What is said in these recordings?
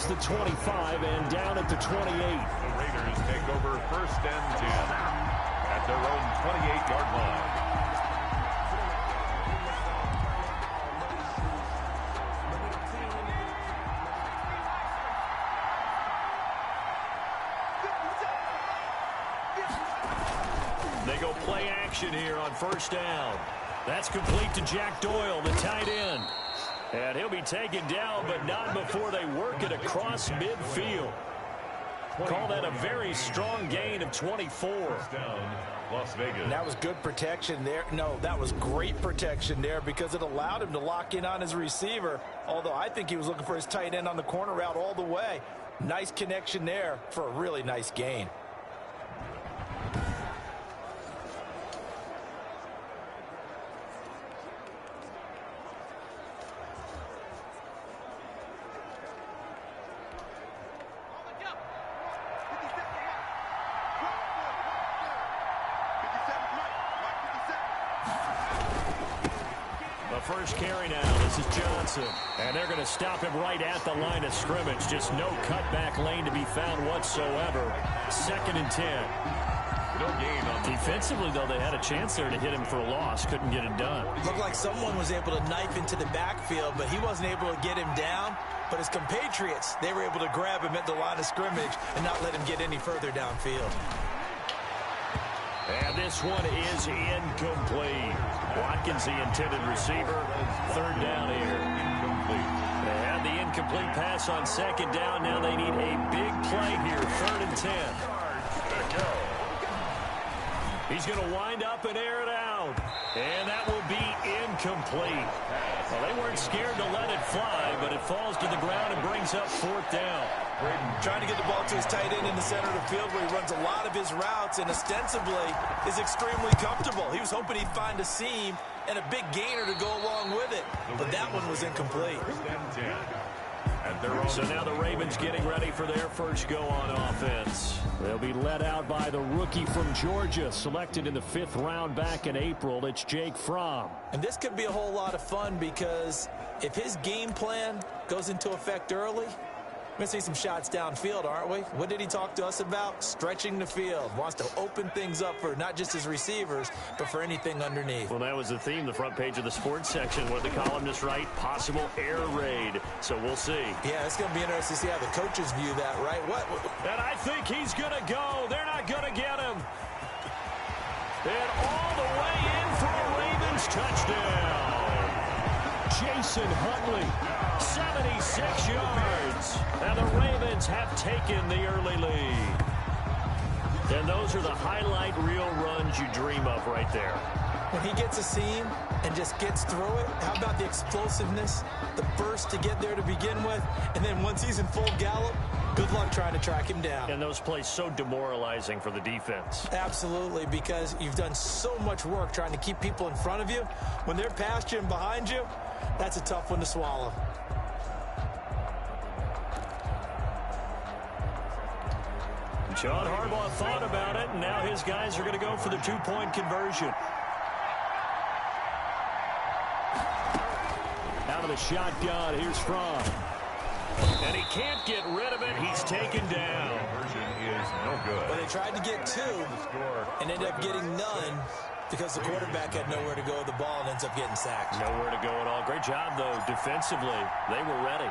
past the 25 and down at the 28. The Raiders take over 1st and 10 at their own 28-yard line. They go play action here on 1st down. That's complete to Jack Doyle, the tight end. And he'll be taken down, but not before they work it across midfield. Call that a very strong gain of 24. Down, Las Vegas. And that was good protection there. No, that was great protection there because it allowed him to lock in on his receiver. Although I think he was looking for his tight end on the corner route all the way. Nice connection there for a really nice gain. First carry now. This is Johnson. And they're going to stop him right at the line of scrimmage. Just no cutback lane to be found whatsoever. 2nd and 10. No gain on defensively, though, they had a chance there to hit him for a loss. Couldn't get it done. Looked like someone was able to knife into the backfield, but he wasn't able to get him down. But his compatriots, they were able to grab him at the line of scrimmage and not let him get any further downfield. And this one is incomplete. Watkins, the intended receiver. 3rd down here. incomplete. They had the incomplete pass on 2nd down. Now they need a big play here. 3rd and 10. He's going to wind up and air it out. And that will be incomplete. Well, they weren't scared to let it fly, but it falls to the ground and brings up 4th down. Trying to get the ball to his tight end in the center of the field where he runs a lot of his routes and ostensibly is extremely comfortable. He was hoping he'd find a seam and a big gainer to go along with it, but that one was incomplete. So now the Ravens getting ready for their first go on offense. They'll be led out by the rookie from Georgia, selected in the 5th round back in April. It's Jake Fromm. And this could be a whole lot of fun because if his game plan goes into effect early, we're going to see some shots downfield, aren't we? What did he talk to us about? Stretching the field. Wants to open things up for not just his receivers, but for anything underneath. Well, that was the theme, the front page of the sports section. What did the columnist write? Possible air raid. So we'll see. Yeah, it's going to be interesting to see how the coaches view that, right? What? And I think he's going to go. They're not going to get him. And all the way in for a Ravens touchdown. Jason Huntley, 76 yards. And the Ravens have taken the early lead. And those are the highlight reel runs you dream of right there. When he gets a seam and just gets through it, how about the explosiveness, the burst to get there to begin with, and then once he's in full gallop, good luck trying to track him down. And those plays so demoralizing for the defense. Absolutely, because you've done so much work trying to keep people in front of you. When they're past you and behind you, that's a tough one to swallow. John Harbaugh thought about it, and now his guys are going to go for the 2-point conversion. Out of the shotgun, here's Fromm. And he can't get rid of it. He's taken down. Conversion is no good. But they tried to get 2 and ended up getting none because the quarterback had nowhere to go with the ball and ends up getting sacked. Nowhere to go at all. Great job, though, defensively. They were ready.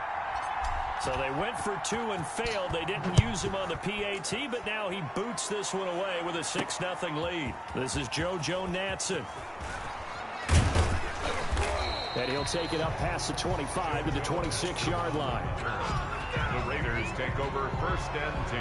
So they went for 2 and failed. They didn't use him on the PAT, but now he boots this one away with a 6-0 lead. This is JoJo Natson. And he'll take it up past the 25 to the 26-yard line. The Raiders take over 1st and 10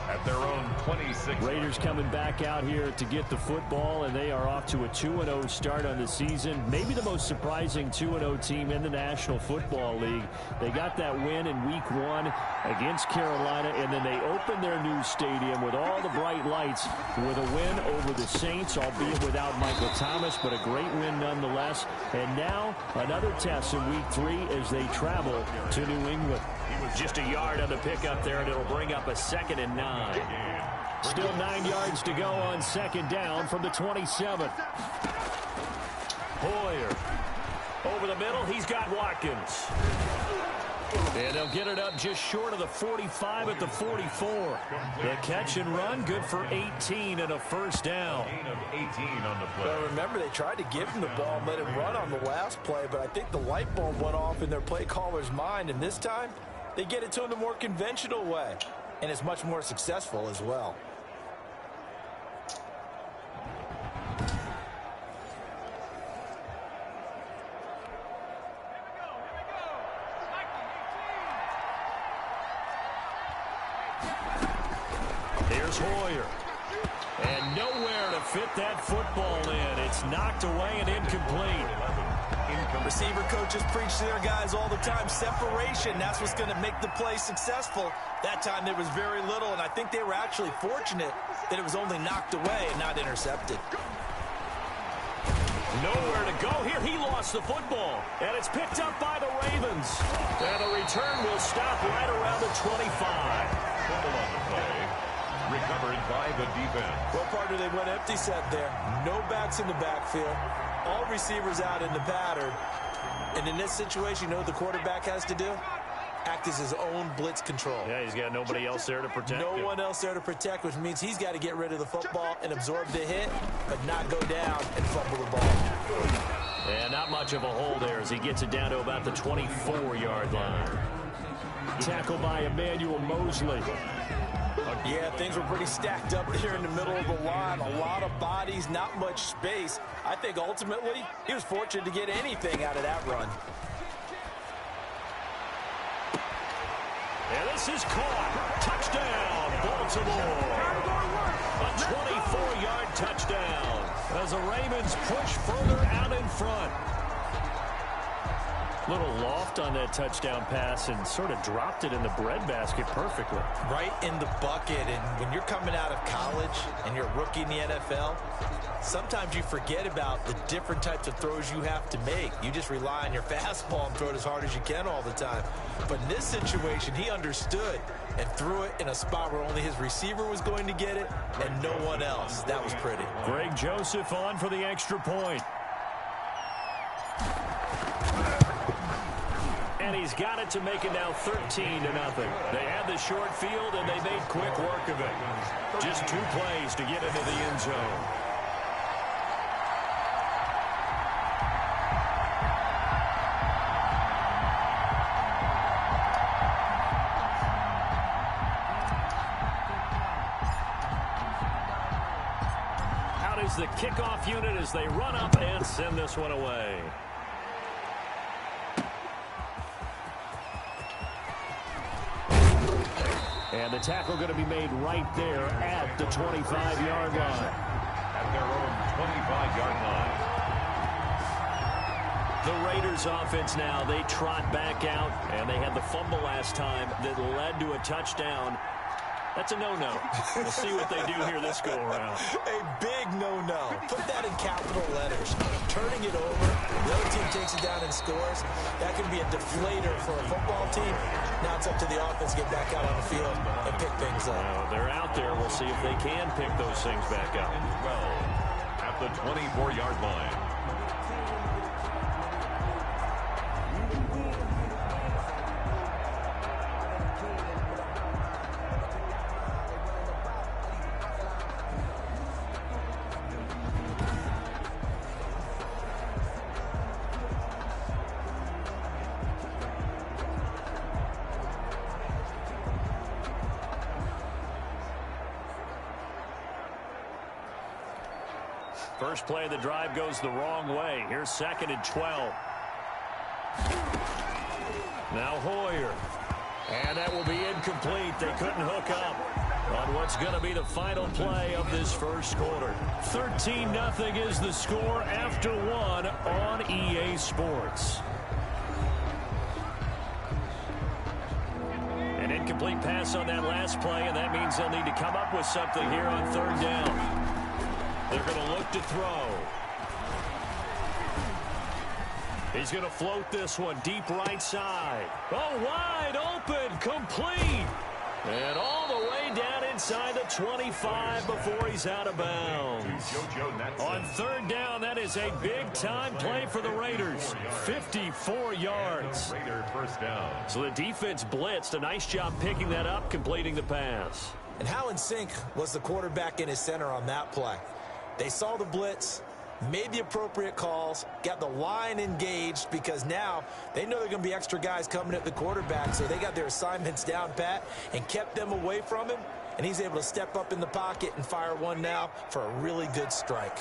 at their own 26. Raiders coming back out here to get the football, and they are off to a 2-0 start on the season. Maybe the most surprising 2-0 team in the National Football League. They got that win in Week 1 against Carolina, and then they opened their new stadium with all the bright lights with a win over the Saints, albeit without Michael Thomas, but a great win nonetheless. And now another test in Week 3 as they travel to New England. Just a yard on the pickup there, and it'll bring up a 2nd and 9. Still 9 yards to go on 2nd down from the 27. Hoyer over the middle. He's got Watkins. And they'll get it up just short of the 45 at the 44. The catch and run, good for 18 and a first down. Gain of 18 on the play. Well, remember, they tried to give him the ball and let him run on the last play, but I think the light bulb went off in their play caller's mind, and this time they get it to him the more conventional way, and it's much more successful as well. Here's Hoyer. And nowhere to fit that football in. It's knocked away and incomplete. Receiver coaches preach to their guys all the time. Separation, that's what's going to make the play successful. That time there was very little, and I think they were actually fortunate that it was only knocked away and not intercepted. Nowhere to go here. He lost the football, and it's picked up by the Ravens. And the return will stop right around the 25. Fumble on the play. Recovered by the defense. Well, partner, they went empty set there. No backs in the backfield. All receivers out in the pattern. And in this situation, you know what the quarterback has to do? Act as his own blitz control. Yeah, he's got nobody else there to protect him. No one else there to protect, which means he's got to get rid of the football and absorb the hit, but not go down and fumble the ball. And not much of a hole there as he gets it down to about the 24-yard line. Tackled by Emmanuel Mosley. Yeah, things were pretty stacked up here in the middle of the line. A lot of bodies, not much space. I think ultimately he was fortunate to get anything out of that run. And this is caught. Touchdown, Baltimore. A 24-yard touchdown as the Ravens push further out in front. Little loft on that touchdown pass and sort of dropped it in the breadbasket perfectly. Right in the bucket, and when you're coming out of college and you're a rookie in the NFL, sometimes you forget about the different types of throws you have to make. You just rely on your fastball and throw it as hard as you can all the time. But in this situation, he understood and threw it in a spot where only his receiver was going to get it and no one else. That was pretty. Greg Joseph on for the extra point. And he's got it to make it now 13-0. They had the short field, and they made quick work of it. Just 2 plays to get into the end zone. Out is the kickoff unit as they run up and send this one away. And the tackle going to be made right there at the 25-yard line. At their own 25-yard line. The Raiders offense now, they trot back out, and they had the fumble last time that led to a touchdown. That's a no-no. We'll see what they do here this go-around. A big no-no. Put that in capital letters. Turning it over, the other team takes it down and scores. That can be a deflator for a football team. Now it's up to the offense to get back out on the field and pick things up. Well, they're out there. We'll see if they can pick those things back up. 12 at the 24-yard line. First play of the drive goes the wrong way. Here's 2nd and 12. Now Hoyer. And that will be incomplete. They couldn't hook up on what's going to be the final play of this first quarter. 13-0 is the score after 1 on EA Sports. An incomplete pass on that last play, and that means they'll need to come up with something here on 3rd down. They're going to look to throw. He's going to float this one deep right side. Oh, wide open, complete. And all the way down inside the 25 before he's out of bounds. On third down, that is a big-time play for the Raiders. 54 yards. First down. So the defense blitzed. A nice job picking that up, completing the pass. And how in sync was the quarterback and his center on that play? They saw the blitz, made the appropriate calls, got the line engaged, because now they know there are going to be extra guys coming at the quarterback, so they got their assignments down pat and kept them away from him, and he's able to step up in the pocket and fire one now for a really good strike.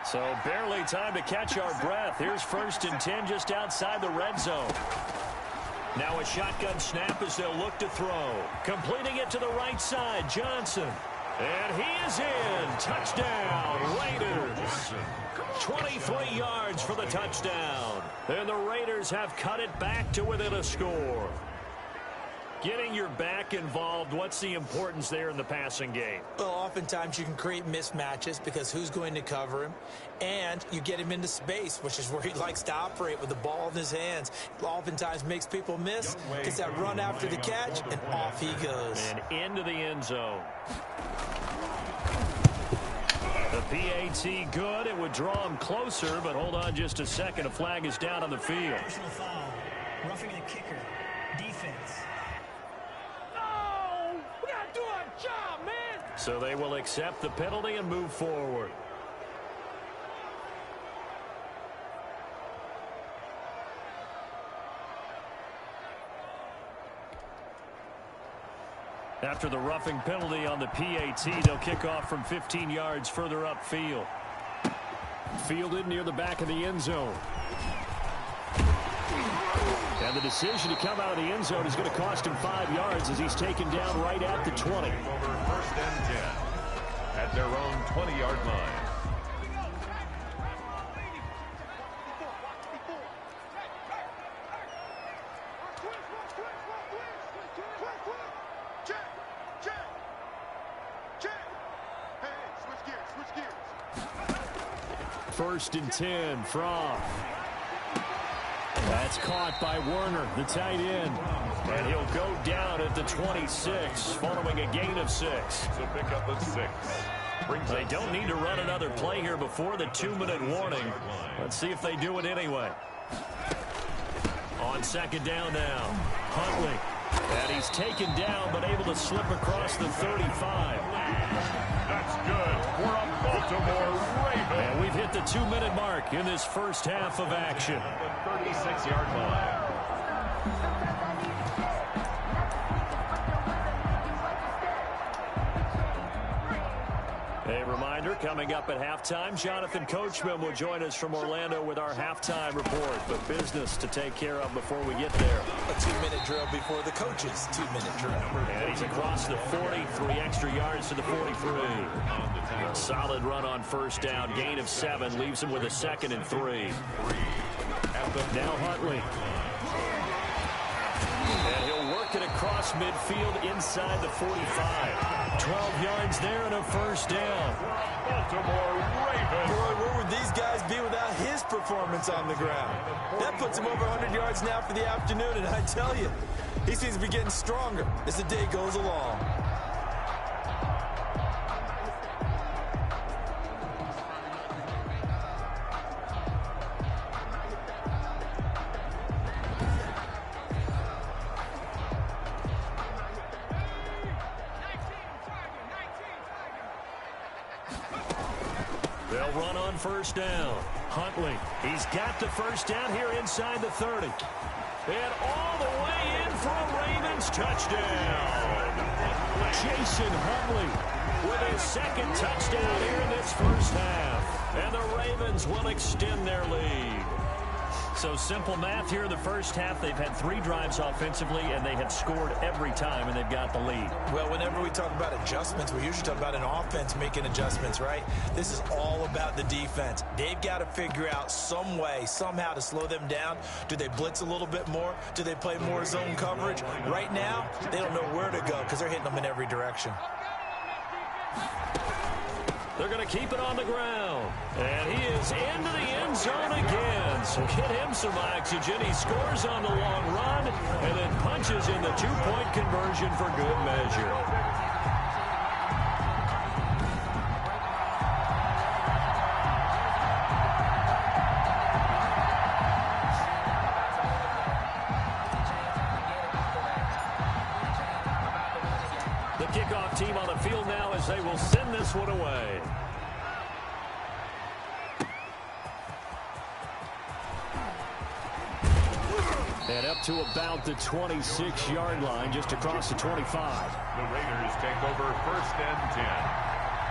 So barely time to catch our breath. Here's 1st and 10 just outside the red zone. Now a shotgun snap as they'll look to throw. Completing it to the right side, Johnson. And he is in. Touchdown, Raiders. 23 yards for the touchdown. And the Raiders have cut it back to within a score. Getting your back involved, what's the importance there in the passing game? Well, oftentimes you can create mismatches because who's going to cover him? And you get him into space, which is where he likes to operate with the ball in his hands. Oftentimes makes people miss, gets that run after the catch, and off he goes. And into the end zone. The PAT good. It would draw him closer, but hold on just a second. A flag is down on the field. Personal foul. Roughing the kicker. Defense. Job, man. So they will accept the penalty and move forward. After the roughing penalty on the PAT, they'll kick off from 15 yards further upfield. Fielded near the back of the end zone. And the decision to come out of the end zone is going to cost him 5 yards as he's taken down right at the 20. Over 1st and 10 at their own 20-yard line. First and 10 from. That's caught by Werner, the tight end. And he'll go down at the 26, following a gain of 6. So pick up the 6. They don't need to run another play here before the 2-minute warning. Let's see if they do it anyway. On 2nd down now, Huntley. And he's taken down, but able to slip across the 35. That's good for a Baltimore Ravens. And we've hit the 2-minute mark in this first half of action. The 36-yard line. A reminder, coming up at halftime, Jonathan Coachman will join us from Orlando with our halftime report. But business to take care of before we get there. A 2-minute drill before the coach's 2-minute drill. And he's across the 40, 3 extra yards to the 43. A solid run on 1st down, gain of 7, leaves him with a 2nd and 3. Now Huntley. And he'll work it across midfield inside the 45. 12 yards there and a 1st down. Baltimore Ravens. Boy, where would these guys be without his performance on the ground? That puts him over 100 yards now for the afternoon, and I tell you, he seems to be getting stronger as the day goes along. They'll run on 1st down. Huntley, he's got the 1st down here inside the 30. And all the way in for a Ravens touchdown. Jason Huntley with his 2nd touchdown here in this first half. And the Ravens will extend their lead. So simple math here in the first half. They've had 3 drives offensively, and they have scored every time, and they've got the lead. Well, whenever we talk about adjustments, we usually talk about an offense making adjustments, right? This is all about the defense. They've got to figure out some way, somehow to slow them down. Do they blitz a little bit more? Do they play more zone coverage? Right now, they don't know where to go because they're hitting them in every direction. They're going to keep it on the ground. And he is into the end zone again. So get him some oxygen. He scores on the long run and then punches in the 2-point conversion for good measure. kickoff team on the field now as they will send this one away. And up to about the 26-yard line, just across the 25. The Raiders take over 1st and 10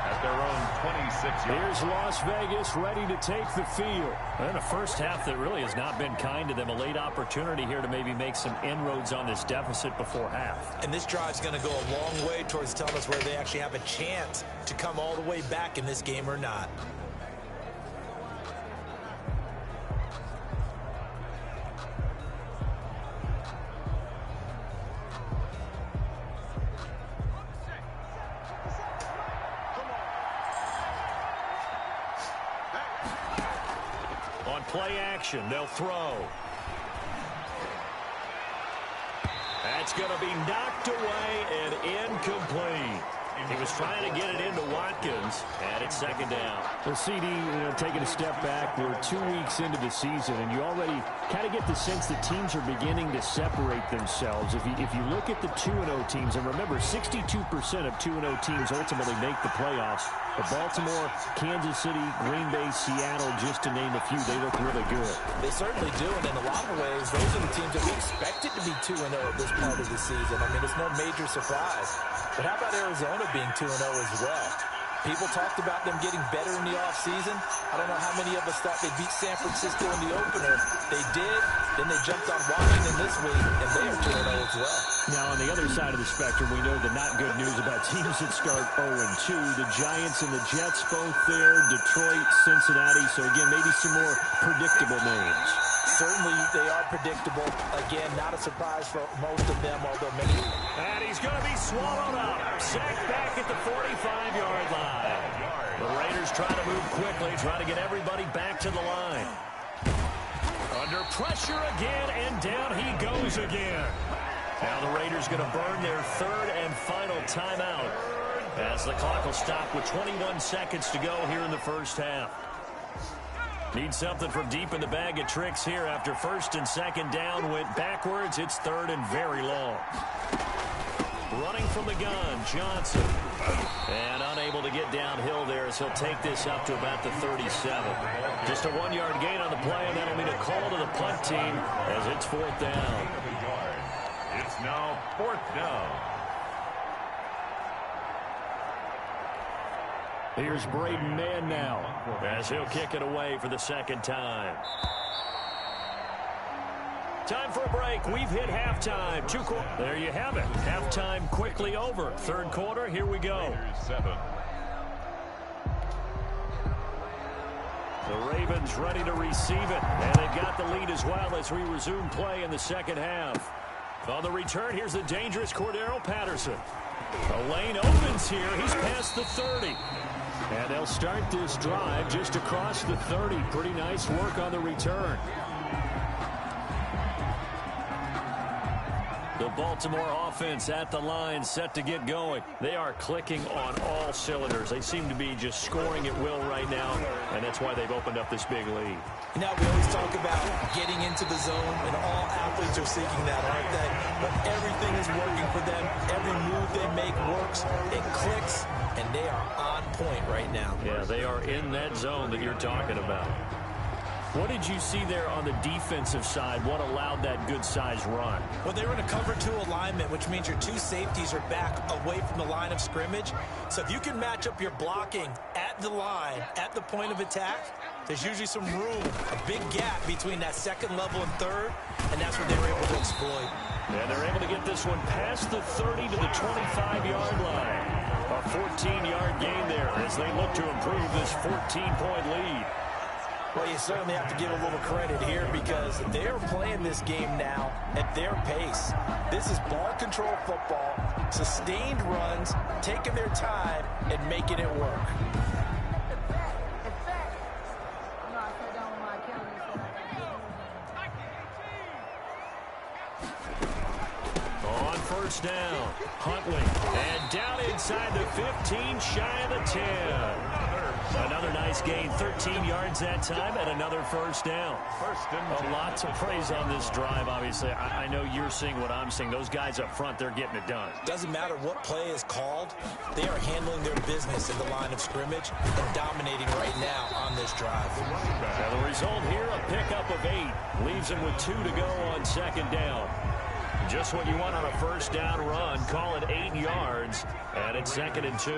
at their own 26 yards. Here's Las Vegas ready to take the field. And a first half that really has not been kind to them. A late opportunity here to maybe make some inroads on this deficit before half. And this drive's going to go a long way towards telling us whether they actually have a chance to come all the way back in this game or not. Play action. They'll throw. That's going to be knocked away and incomplete. He was trying to get it into Watkins, and it's 2nd down. The CD, taking a step back. We're 2 weeks into the season, and you already kind of get the sense that teams are beginning to separate themselves. If you look at the 2-0 teams, and remember, 62% of 2-0 teams ultimately make the playoffs. But Baltimore, Kansas City, Green Bay, Seattle, just to name a few, they look really good. They certainly do, and in a lot of ways, those are the teams that we expected to be 2-0 at this part of the season. I mean, it's no major surprise. But how about Arizona being 2-0 as well? People talked about them getting better in the offseason. I don't know how many of us thought they beat San Francisco in the opener. They did. Then they jumped on Washington this week, and they are 2-0 as well. Now, on the other side of the spectrum, we know the not good news about teams that start 0-2. The Giants and the Jets both there. Detroit, Cincinnati. So, again, maybe some more predictable names. Certainly, they are predictable. Again, not a surprise for most of them, although many. And he's going to be swallowed up. Sacked back at the 45-yard line. The Raiders try to move quickly, try to get everybody back to the line. Under pressure again, and down he goes again. Now the Raiders going to burn their 3rd and final timeout as the clock will stop with 21 seconds to go here in the first half. Need something from deep in the bag of tricks here after 1st and 2nd down went backwards. It's 3rd and very long. Running from the gun, Johnson. And unable to get downhill there as he'll take this up to about the 37. Just a 1-yard gain on the play, and that'll mean a call to the punt team as it's 4th down. It's now 4th down. Here's Braden Mann now as he'll kick it away for the 2nd time. Time for a break. We've hit halftime. There you have it. Halftime quickly over. 3rd quarter, here we go. 7. The Ravens ready to receive it. And they've got the lead as well as we resume play in the 2nd half. On the return, here's the dangerous Cordero Patterson. The lane opens here. He's past the 30. And they'll start this drive just across the 30. Pretty nice work on the return. The Baltimore offense at the line, set to get going. They are clicking on all cylinders. They seem to be just scoring at will right now, and that's why they've opened up this big lead. Now, we always talk about getting into the zone, and all athletes are seeking that, aren't they? But everything is working for them. Every move they make works. It clicks, and they are on point right now. Yeah, they are in that zone that you're talking about. What did you see there on the defensive side? What allowed that good-sized run? Well, they were in a cover 2 alignment, which means your 2 safeties are back away from the line of scrimmage. So if you can match up your blocking at the line, at the point of attack, there's usually some room, a big gap between that 2nd level and 3rd, and that's what they were able to exploit. And they're able to get this one past the 30 to the 25-yard line. A 14-yard gain there as they look to improve this 14-point lead. Well, you certainly have to give a little credit here because they're playing this game now at their pace. This is ball control football, sustained runs, taking their time, and making it work. On 1st down, Huntley, and down inside the 15, shy of the 10. Another nice gain, 13 yards that time, and another first down. A lot to praise on this drive, obviously. I know you're seeing what I'm seeing. Those guys up front, they're getting it done. Doesn't matter what play is called. They are handling their business in the line of scrimmage and dominating right now on this drive. Now the result here, a pickup of 8. Leaves him with 2 to go on second down. Just what you want on a first down run. Call it 8 yards, and it's 2nd and 2.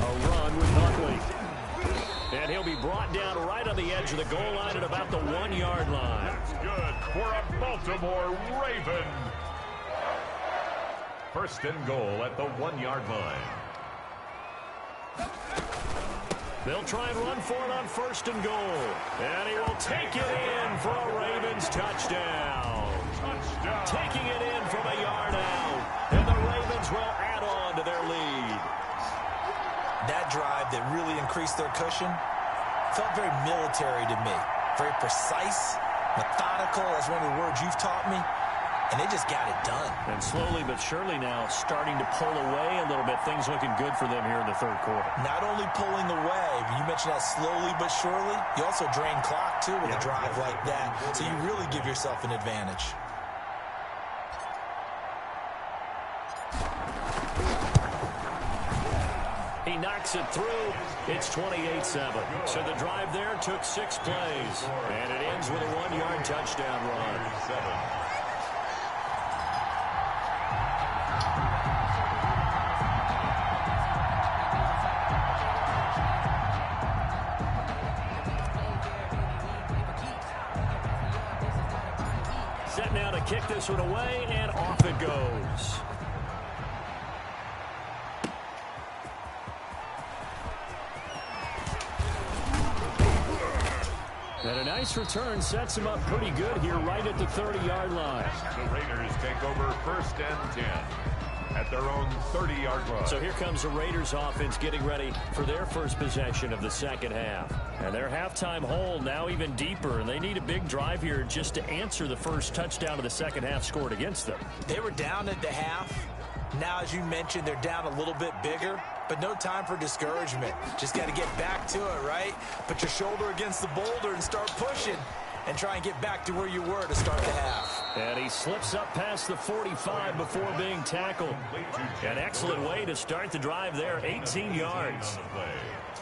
A run with Buckley. And he'll be brought down right on the edge of the goal line at about the 1-yard line. That's good for a Baltimore Raven. First and goal at the 1-yard line. They'll try and run for it on first and goal. And he will take it in for a Ravens touchdown. Taking it in from a yard out. And the Ravens will add on to their lead. That drive that really increased their cushion felt very military to me. Very precise, methodical. That's one of the words you've taught me. And they just got it done. And slowly but surely now starting to pull away a little bit. Things looking good for them here in the third quarter. Not only pulling away, but you mentioned that slowly but surely. You also drain clock, too, with a drive like that. So you really give yourself an advantage. He knocks it through. It's 28-7. So the drive there took 6 plays. And it ends with a 1-yard touchdown run. Set now to kick this one away, and off it goes. And a nice return sets him up pretty good here right at the 30-yard line. The Raiders take over first and 10 at their own 30-yard line. So here comes the Raiders offense getting ready for their first possession of the second half. And their halftime hole now even deeper, and they need a big drive here just to answer the first touchdown of the second half scored against them. They were down at the half. Now, as you mentioned, they're down a little bit bigger, but no time for discouragement. Just got to get back to it, right? Put your shoulder against the boulder and start pushing and try and get back to where you were to start the half. And he slips up past the 45 before being tackled. An excellent way to start the drive there, 18 yards.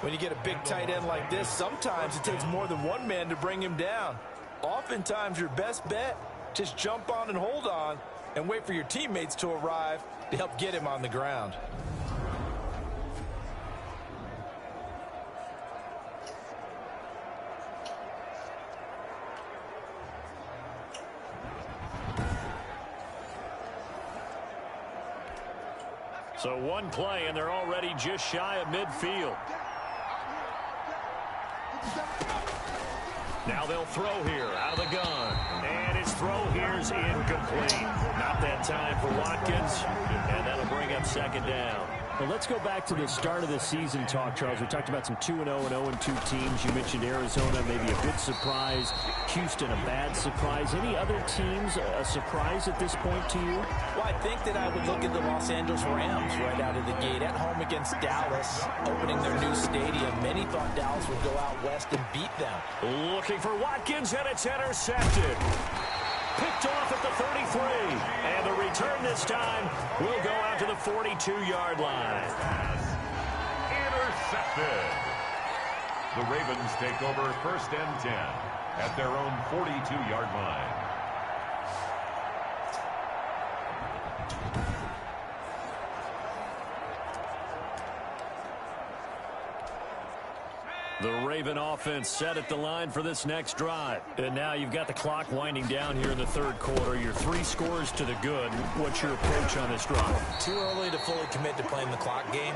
When you get a big tight end like this, sometimes it takes more than one man to bring him down. Oftentimes, your best bet, just jump on and hold on and wait for your teammates to arrive to help get him on the ground. So one play, and they're already just shy of midfield. Now they'll throw here out of the gun. And his throw here's incomplete. Not that time for Watkins. And that'll bring up second down. Well, let's go back to the start of the season talk, Charles. We talked about some 2-0 and 0-2 teams. You mentioned Arizona, maybe a good surprise. Houston, a bad surprise. Any other teams a surprise at this point to you? Well, I think that I would look at the Los Angeles Rams right out of the gate. At home against Dallas, opening their new stadium. Many thought Dallas would go out west and beat them. Looking for Watkins, and it's intercepted. Picked off at the 33. And the return this time will go out to the 42-yard line. Intercepted. The Ravens take over first and 10 at their own 42-yard line. The Raven offense set at the line for this next drive. And now you've got the clock winding down here in the third quarter. You're 3 scores to the good. What's your approach on this drive? Too early to fully commit to playing the clock game.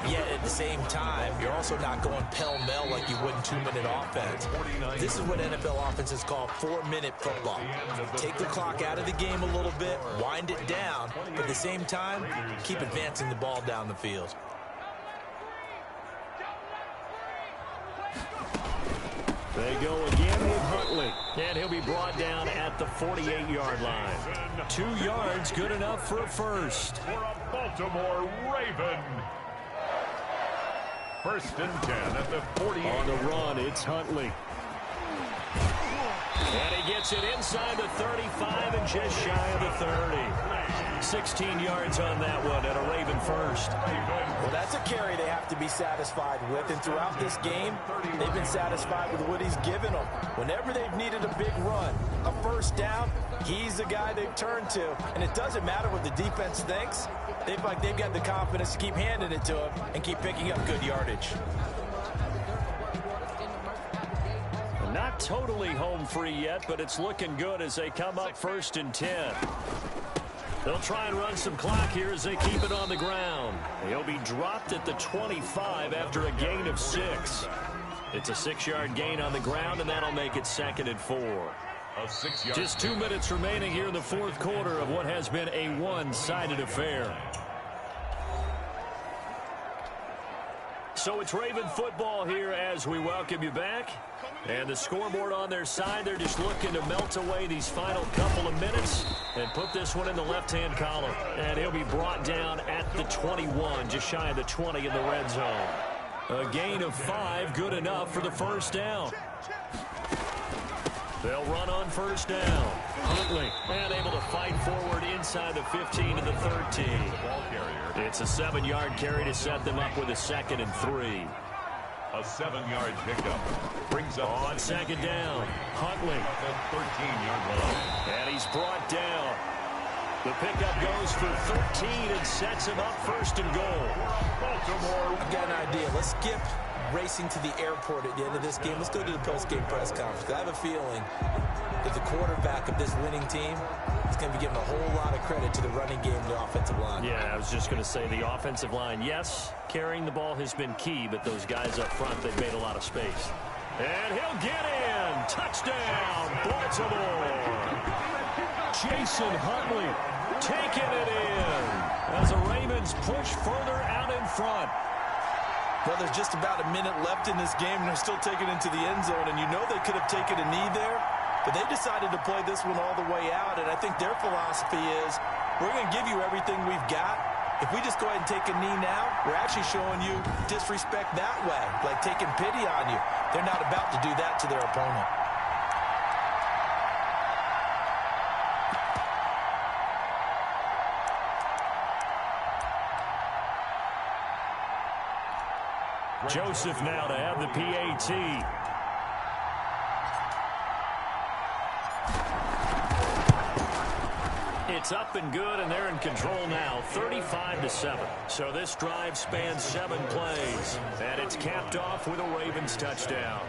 Yet at the same time, you're also not going pell-mell like you would in 2-minute offense. This is what NFL offenses call 4-minute football. Take the clock out of the game a little bit, wind it down, but at the same time, keep advancing the ball down the field. They go again with Huntley Huntley. And he'll be brought down at the 48-yard line. 2 yards, good enough for a first. For a Baltimore Raven. First and 10 at the 48. On the run, it's Huntley. And he gets it inside the 35 and just shy of the 30. 16 yards on that one and a Raven first. Well, that's a carry they have to be satisfied with. And throughout this game, they've been satisfied with what he's given them. Whenever they've needed a big run, a first down, he's the guy they've turned to. And it doesn't matter what the defense thinks. They've got the confidence to keep handing it to him and keep picking up good yardage. Not totally home free yet, but it's looking good as they come up first and 10. They'll try and run some clock here as they keep it on the ground. He'll be dropped at the 25 after a gain of 6. It's a 6-yard gain on the ground, and that'll make it 2nd and 4. Just 2 minutes remaining here in the 4th quarter of what has been a one-sided affair. So it's Raven football here as we welcome you back. And the scoreboard on their side, they're just looking to melt away these final couple of minutes and put this one in the left-hand column. And he'll be brought down at the 21, just shy of the 20 in the red zone. A gain of 5, good enough for the first down. They'll run on first down. Huntley, and able to fight forward inside the 15 to the 13. It's a 7-yard carry to set them up with a 2nd and 3. A 7-yard pickup brings up on 2nd down. Huntley at the 13-yard line. And he's brought down. The pickup goes for 13 and sets him up 1st and goal. Baltimore. I've got an idea. Let's skip racing to the airport at the end of this game. Let's go to the post-game press conference. I have a feeling that the quarterback of this winning team is going to be giving a whole lot of credit to the running game and the offensive line. Yeah, I was just going to say the offensive line, yes, carrying the ball has been key, but those guys up front, they've made a lot of space. And he'll get in. Touchdown, Baltimore. Jason Huntley taking it in as the Ravens push further out in front. Well, there's just about a minute left in this game, and they're still taking it into the end zone. And you know they could have taken a knee there, but they decided to play this one all the way out. And I think their philosophy is, we're going to give you everything we've got. If we just go ahead and take a knee now, we're actually showing you disrespect that way, like taking pity on you. They're not about to do that to their opponent. Joseph now to have the PAT. It's up and good, and they're in control now, 35-7. So this drive spans 7 plays, and it's capped off with a Ravens touchdown.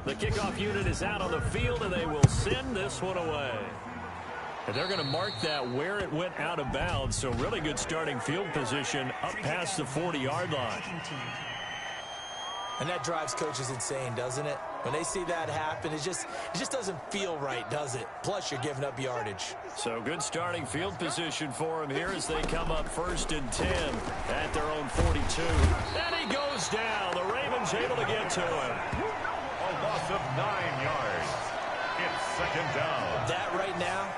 The kickoff unit is out on the field, and they will send this one away. And they're going to mark that where it went out of bounds, so really good starting field position up past the 40-yard line. And that drives coaches insane, doesn't it? When they see that happen, it just doesn't feel right, does it? Plus, you're giving up yardage. So good starting field position for him here as they come up 1st and 10 at their own 42. And he goes down. The Ravens able to get to him. A loss of 9 yards. It's 2nd down. That right now,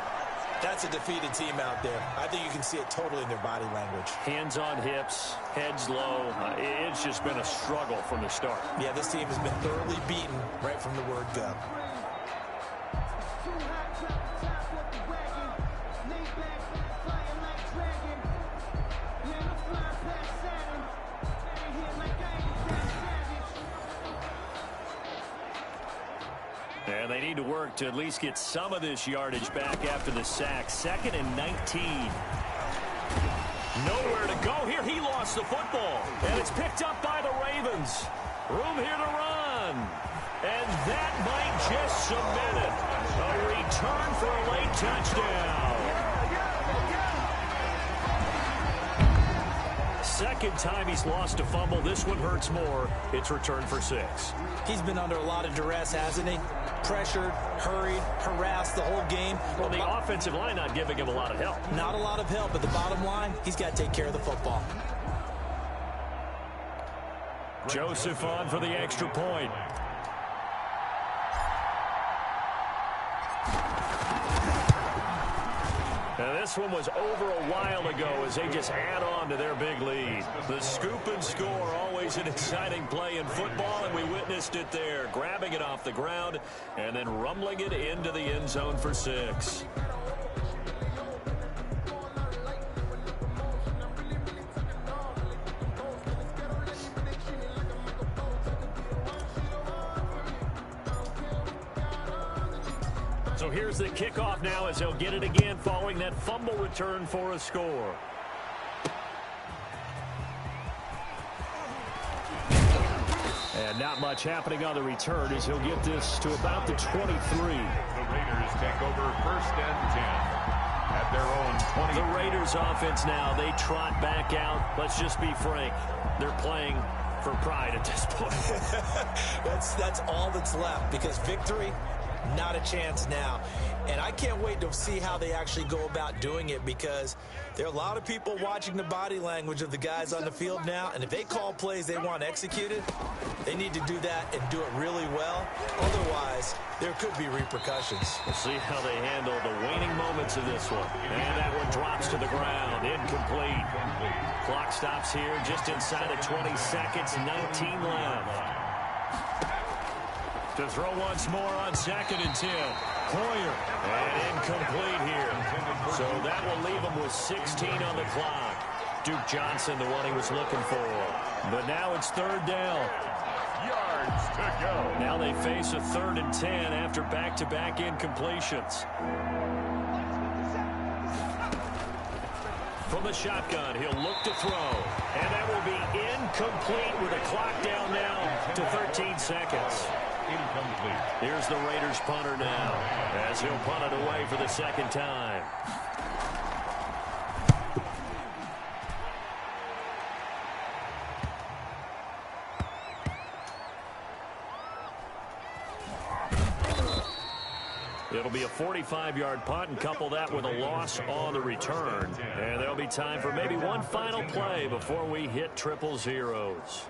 that's a defeated team out there. I think you can see it totally in their body language. Hands on hips, heads low. It's just been a struggle from the start. Yeah, this team has been thoroughly beaten right from the word go. And they need to work to at least get some of this yardage back after the sack. 2nd and 19. Nowhere to go here. He lost the football. And it's picked up by the Ravens. Room here to run. And that might just cement it. A return for a late touchdown. Second time he's lost a fumble. This one hurts more. It's returned for 6. He's been under a lot of duress, hasn't he? Pressured, hurried, harassed the whole game. Well, the offensive line not giving him a lot of help. Not a lot of help, but the bottom line, he's got to take care of the football. Joseph on for the extra point. Now this one was over a while ago as they just add on to their big lead. The scoop and score, always an exciting play in football, and we witnessed it there. Grabbing it off the ground and then rumbling it into the end zone for 6. So here's the kickoff now as they'll get it again following that fumble return for a score. And not much happening on the return as he'll get this to about the 23. The Raiders take over 1st and 10 at their own 20. The Raiders offense now, they trot back out. Let's just be frank. They're playing for pride at this point. That's all that's left because victory, not a chance now. And I can't wait to see how they actually go about doing it because there are a lot of people watching the body language of the guys on the field now. And if they call plays they want executed, they need to do that and do it really well. Otherwise, there could be repercussions. We'll see how they handle the waning moments of this one. And that one drops to the ground. Incomplete. Clock stops here just inside of 20 seconds. 19 left. To throw once more on 2nd and 10. Hoyer. And incomplete here. So that will leave him with 16 on the clock. Duke Johnson, the one he was looking for. But now it's 3rd down. Yards to go. Now they face a 3rd and 10 after back-to-back incompletions. From the shotgun, he'll look to throw. And that will be incomplete with the clock down now to 13 seconds. Incomplete. Here's the Raiders punter now as he'll punt it away for the 2nd time. It'll be a 45-yard punt and couple that with a loss on the return. And there'll be time for maybe one final play before we hit triple zeros.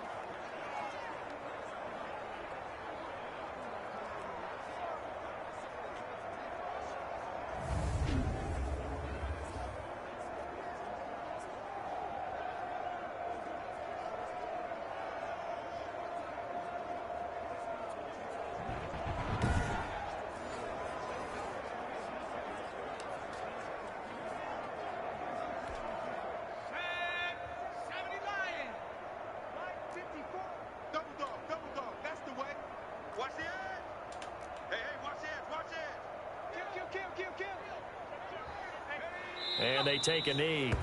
And they take a knee.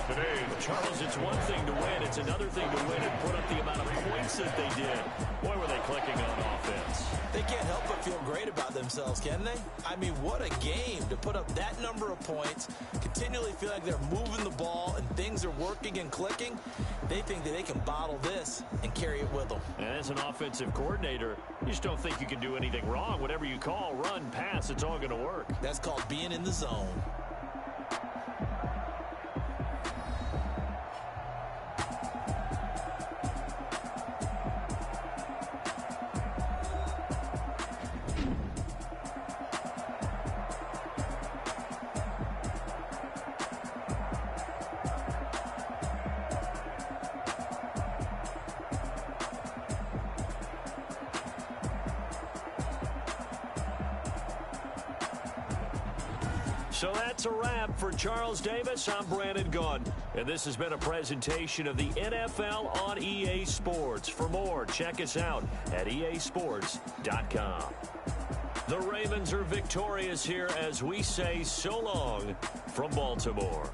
Today, Charles, it's one thing to win. It's it's another thing to win and put up the amount of points that they did. Boy, were they clicking on offense. They can't help but feel great about themselves, can they? I mean, what a game to put up that number of points, continually feel like they're moving the ball and things are working and clicking. They think that they can bottle this and carry it with them. And as an offensive coordinator, you just don't think you can do anything wrong. Whatever you call, run, pass, it's all going to work. That's called being in the zone. So that's a wrap for Charles Davis. I'm Brandon Gunn, and this has been a presentation of the NFL on EA Sports. For more, check us out at easports.com. The Ravens are victorious here as we say so long from Baltimore.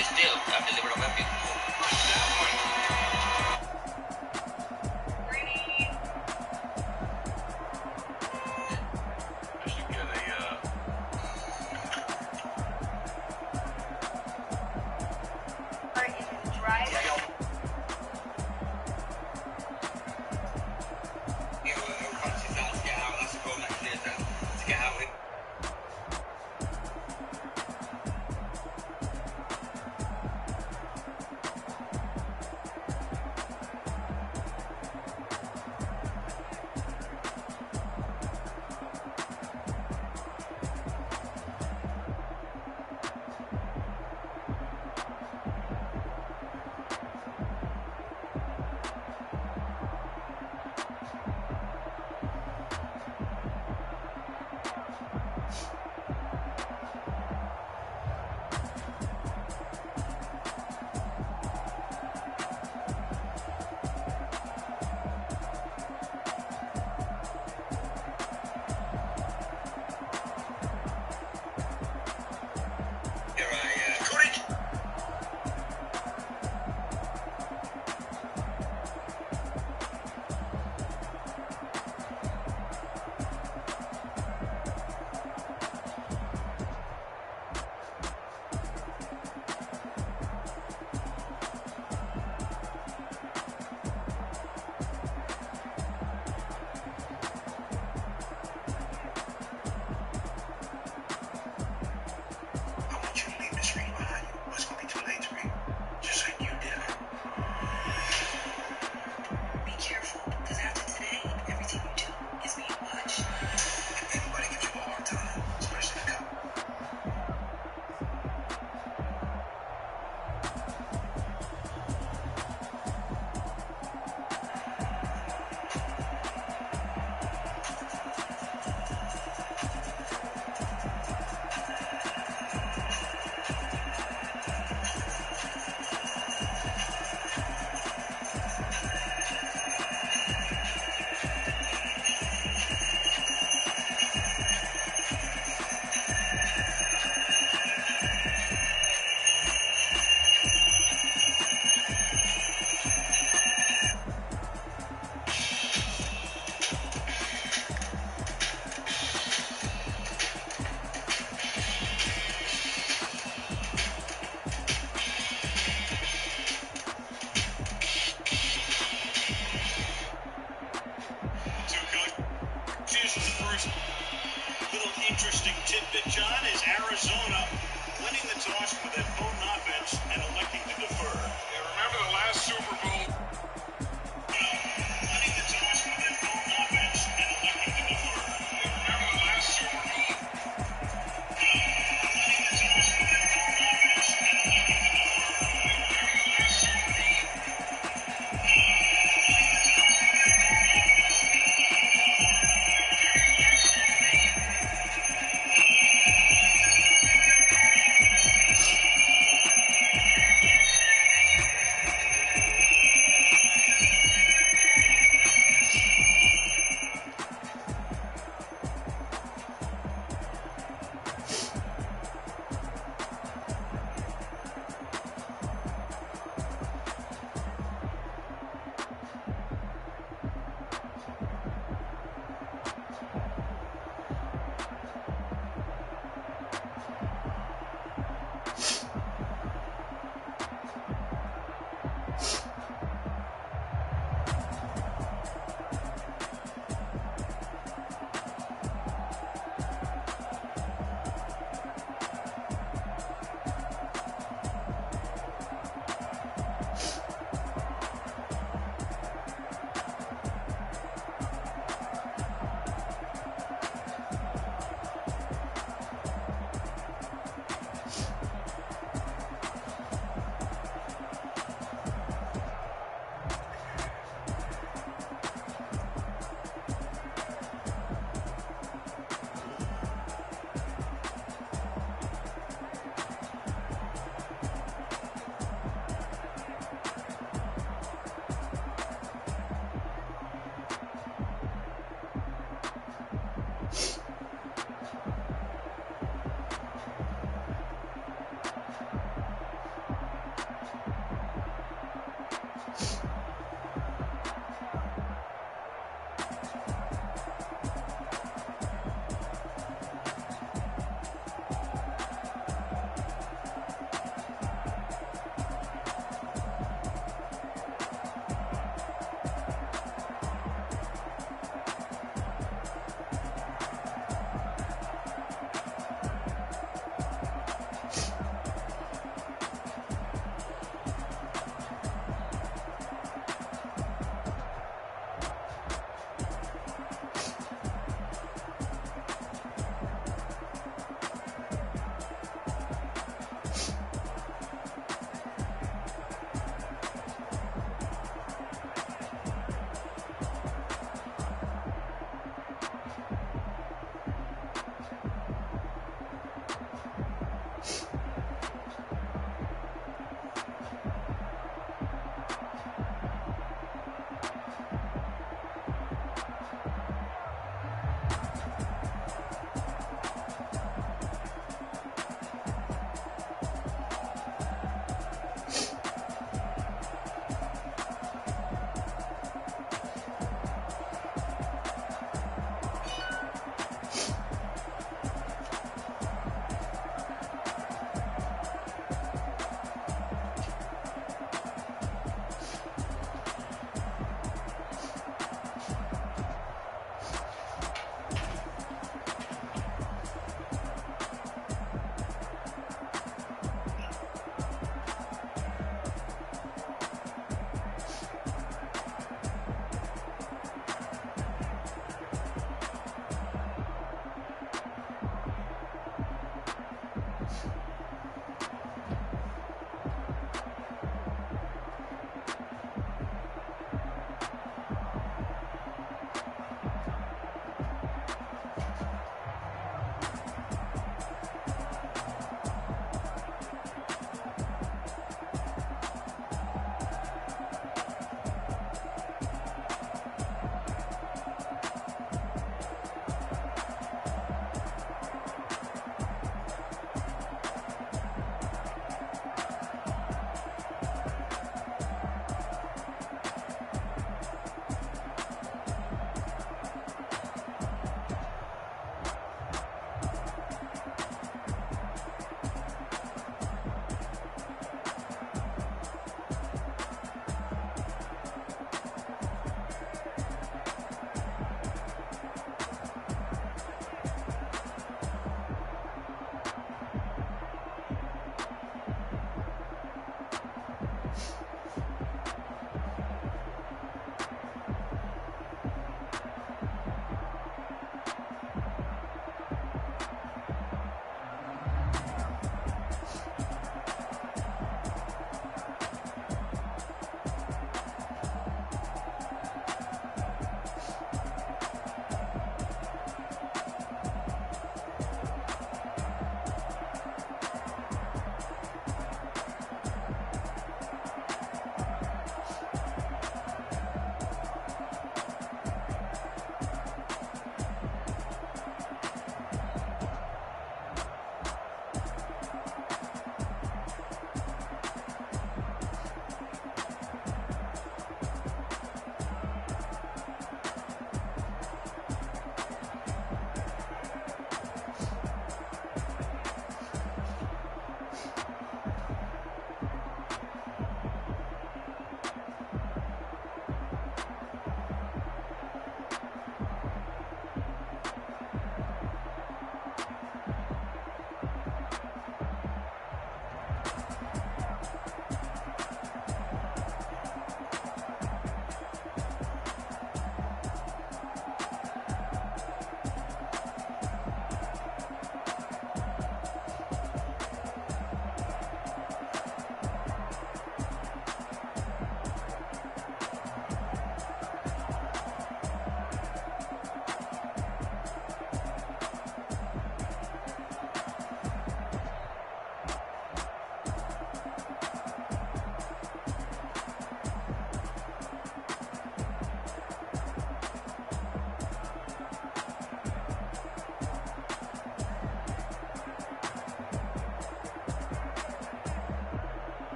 Still, after the Roman shot is Arizona winning the toss with a